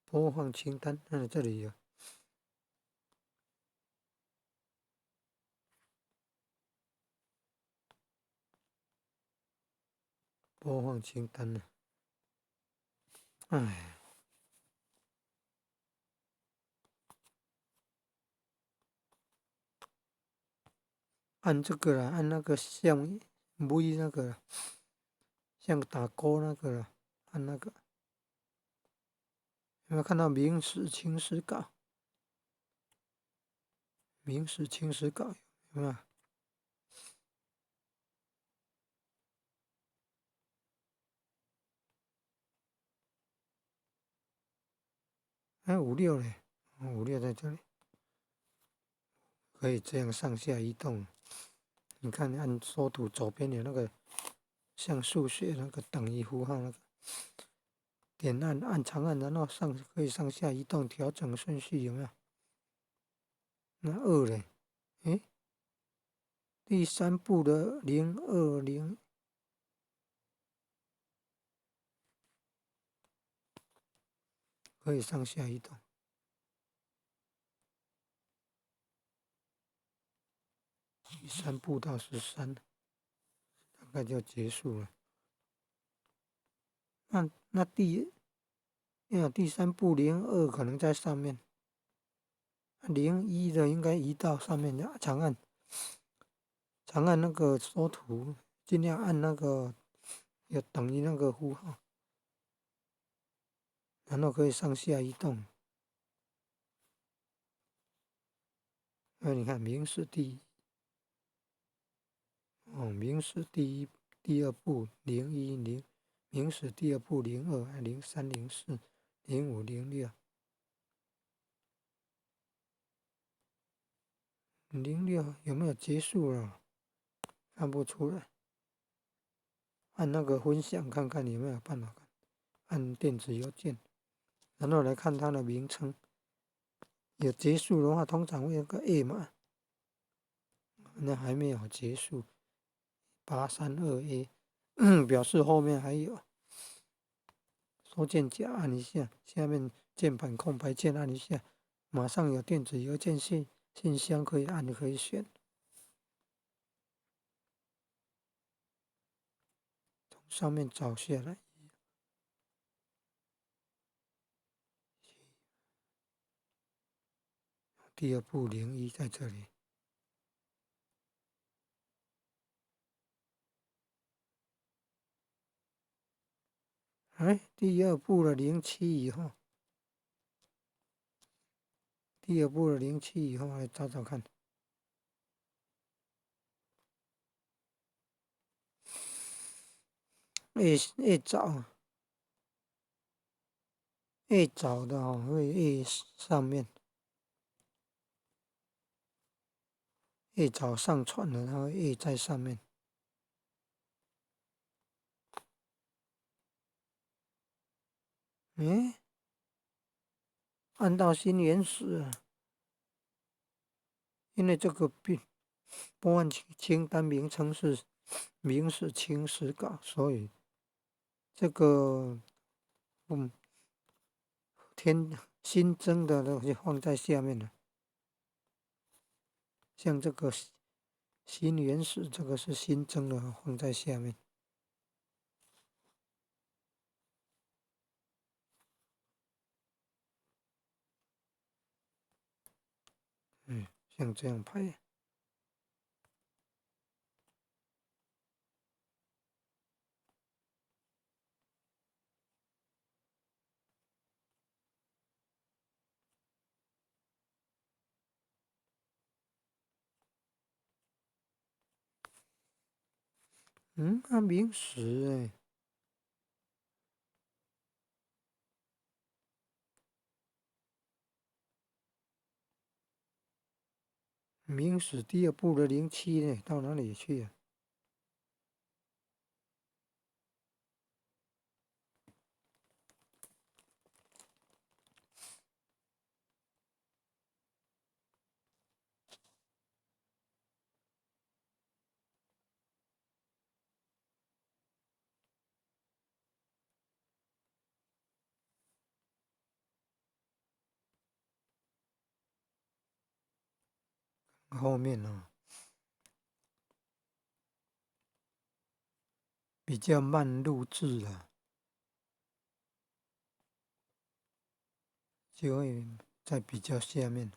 播放清单，这里有播放清单呢。哎，按这个啦，按那个像 V 那个啦，像打勾那个啦，按那个。有没有看到明史清史稿？明史清史稿有没有？哎，56嘞，56在这里，可以这样上下移动。你看，按缩图左边有那个像数学那个等于符号那个，点按长按，然后可以上下移动调整顺序，有没有？那2嘞？诶，第3步的020可以上下移动。第3步到13，大概就结束了。那第3步02可能在上面，01的应该移到上面的长按那个缩图，尽量按那个有等于那个符号，然后可以上下移动。你看明示明示第2步010，明史第2步02、03、04、05、06。06有没有结束了？看不出来。按那个分享看看有没有办法看。按电子邮件，然后来看它的名称。有结束的话，通常会有个 A 码，那还没有结束。832A 表示后面还有。收件夹按一下，下面键盘空白键按一下，马上有电子邮件信箱可以按可以选。从上面找下来。第2步01在这里。第2步的07以后，第2步的07以后来找找看。A 找的会 A 上面，A 找上传了，然后 A 在上面。按到新原始，因为这个播放清单名称是明史清史稿，所以这个新增的就放在下面了。像这个新原始，这个是新增的，放在下面。像这样拍。明史明史第2步的07呢，到哪里去了？后面哦，比较慢录制了，就会在比较下面。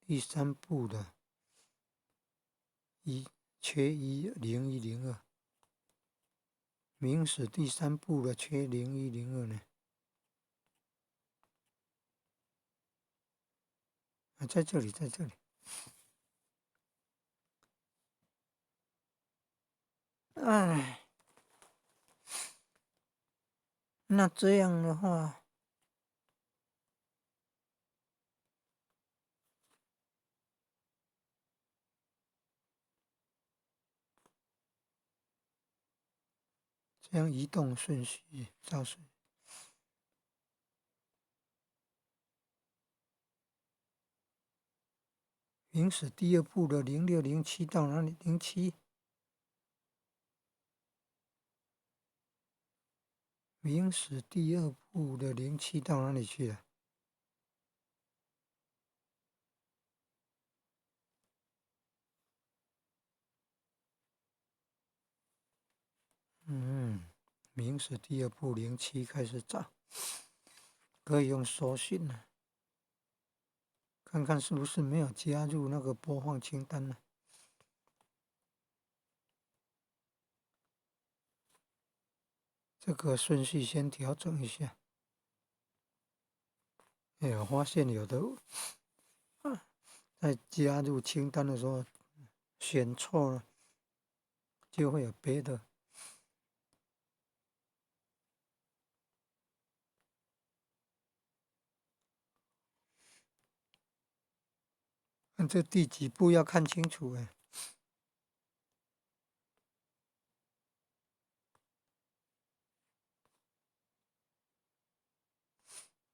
第三部的缺0102，明史第三部的缺0102呢？啊，在这里，在这里。哎，那这样的话，这样移动顺序照是。明史第二部的0607到哪里？07。明史第二部的07到哪里去了？明史第二部07开始找，可以用搜寻了，看看是不是没有加入那个播放清单呢？这个顺序先调整一下。哎，我发现有的在加入清单的时候选错了，就会有别的。这第几步要看清楚哎。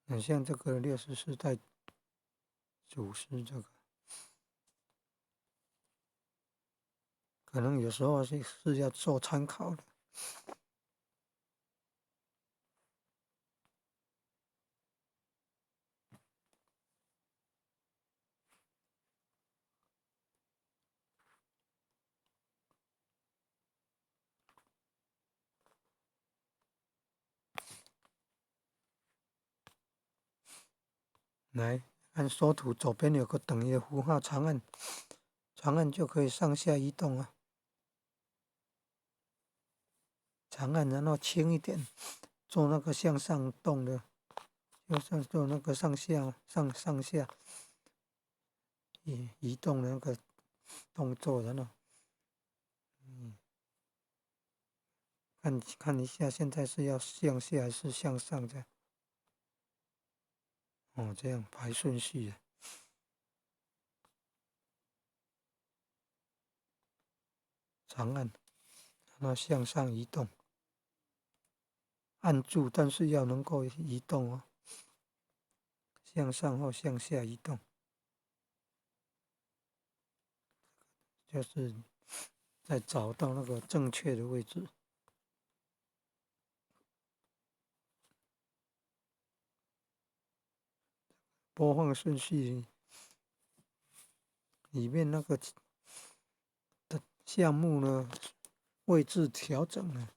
很像这个64代祖师这个，可能有时候是要做参考的。来按缩图，左边有个等于的符号，长按就可以上下移动啊。长按然后轻一点，做那个向上动的，就像做那个上下移动的那个动作，然后看一下，现在是要向下还是向上这样？哦，这样排顺序。长按，然后向上移动，按住，但是要能够移动哦，向上或向下移动，就是再找到那个正确的位置。播放顺序里面那个的项目呢，位置调整了。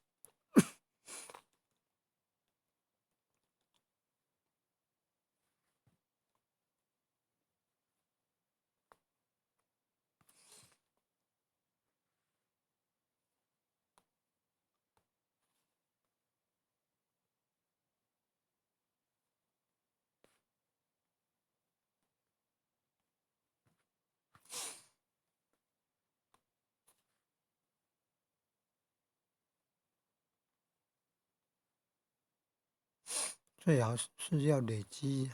最好是要累积，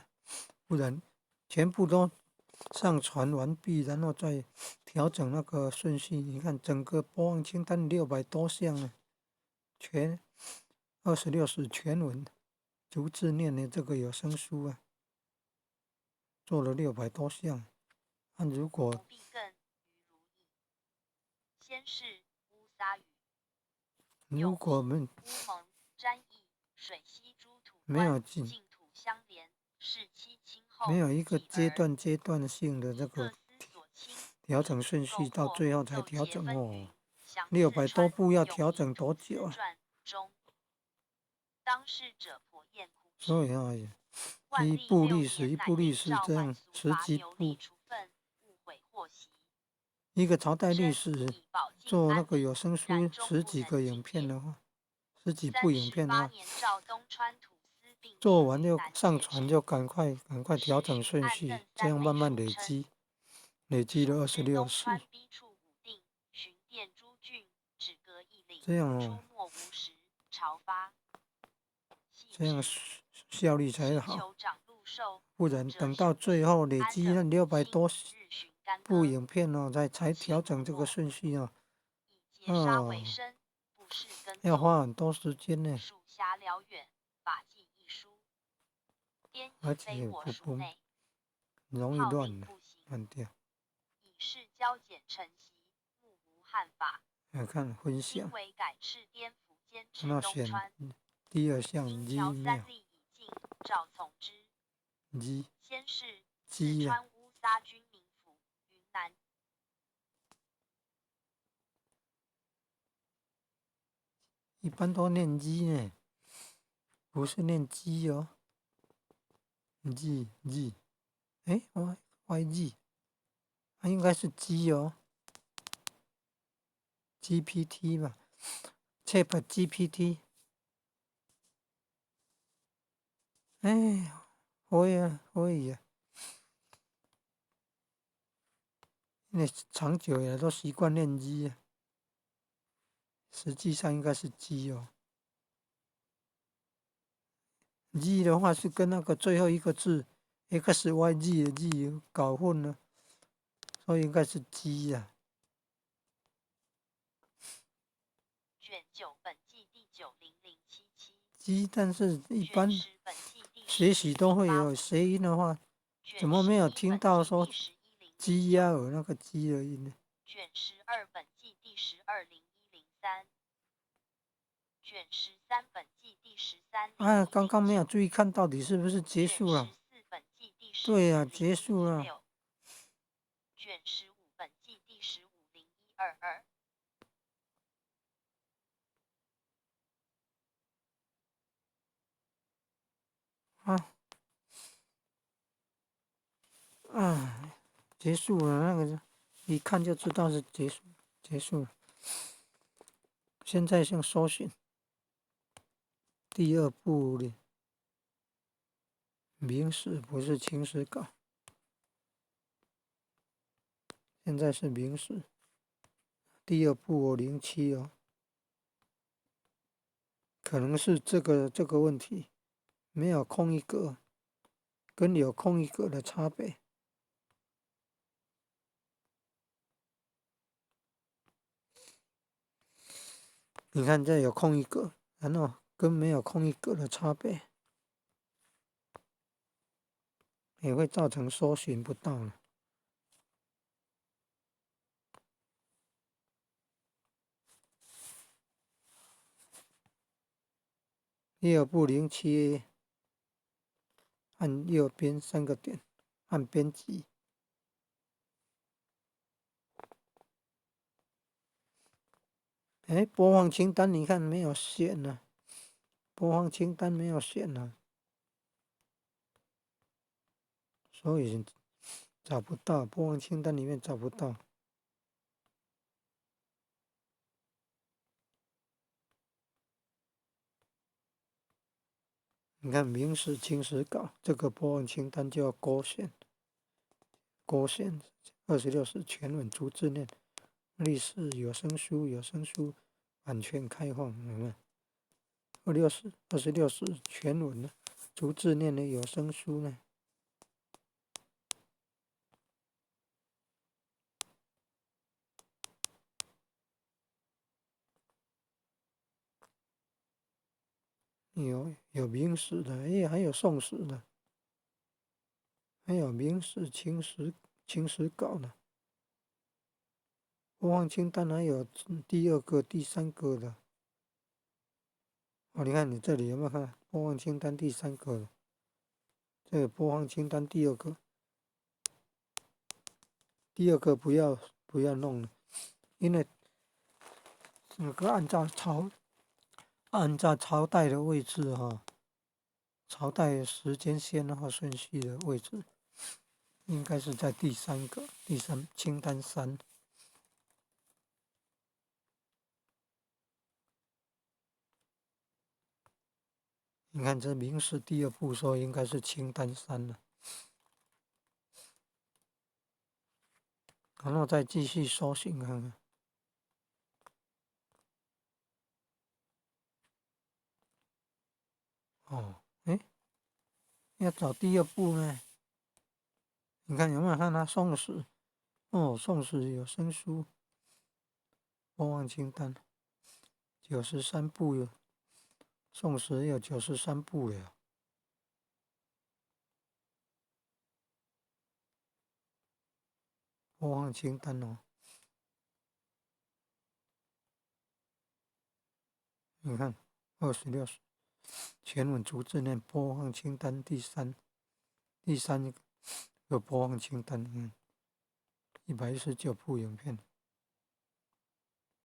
不然全部都上传完毕，然后再调整那个顺序。你看整个播放清单600多项呢，全26史全文逐字念的这个有声书啊，做了600多项。那如果我们没有没有一个阶段性的这个调整顺序，到最后才调整哦。600多步要调整多久啊？所以啊，一部历史这样10几部，一个朝代历史做那个有声书10几个影片的话，10几部影片的话，做完就上传，就赶快调整顺序，这样慢慢累积了26世，这样哦，这样效率才好，不然等到最后累积那600多部影片哦，才调整这个顺序哦，要花很多时间呢，而且不容易乱掉。来看分享，那选第2项鸡庙，鸡啊，一般都念鸡呢，不是念鸡哦，鸡，哎，YG，它应该是鸡哦，GPT 吧，ChatGPT，哎，可以啊，因为长久以来都习惯念鸡啊，实际上应该是鸡哦。G 的话是跟那个最后一个字 XYG 的 G 搞混了，所以应该是 G 呀。G，但是一般学习都会有谐音的话，怎么没有听到说鸡呀有那个鸡的音呢？啊，刚刚没有注意看到底是不是结束了？对呀，结束了。啊，结束了，那个一看就知道是结束了。现在先搜寻第2部的明史，不是清史稿，现在是明史第2部07哦，可能是这个问题，没有空一格，跟有空一格的差别。你看这有空一格，然后跟没有空一格的差别，也会造成搜寻不到了。第2部07，按右边3个点，按编辑。哎，播放清单你看没有选呢？播放清单没有选呢，所以找不到，播放清单里面找不到。你看明史清史稿这个播放清单就要勾选26史全文逐字念，历史有声书版权开放，有没有？26史全文呢，逐字念的有声书呢？有明史的，哎，还有宋史的，还有明史清史稿的。播放清单还有第2个、第3个的，哦，你看你这里有没有看播放清单第3个了？这个播放清单第2个，不要弄了，因为那个按照朝代的位置哈，朝代时间先后顺序的位置，应该是在第3个，清单3。你看这明史第2部说应该是清单3了，然后再继续搜寻看看。哦，诶，要找第2部呢？你看有没有看它宋史？哦，宋史有声书播放清单93部了，宋史有93部了。播放清单哦，你看26前文逐字念播放清单第三个播放清单，119部影片。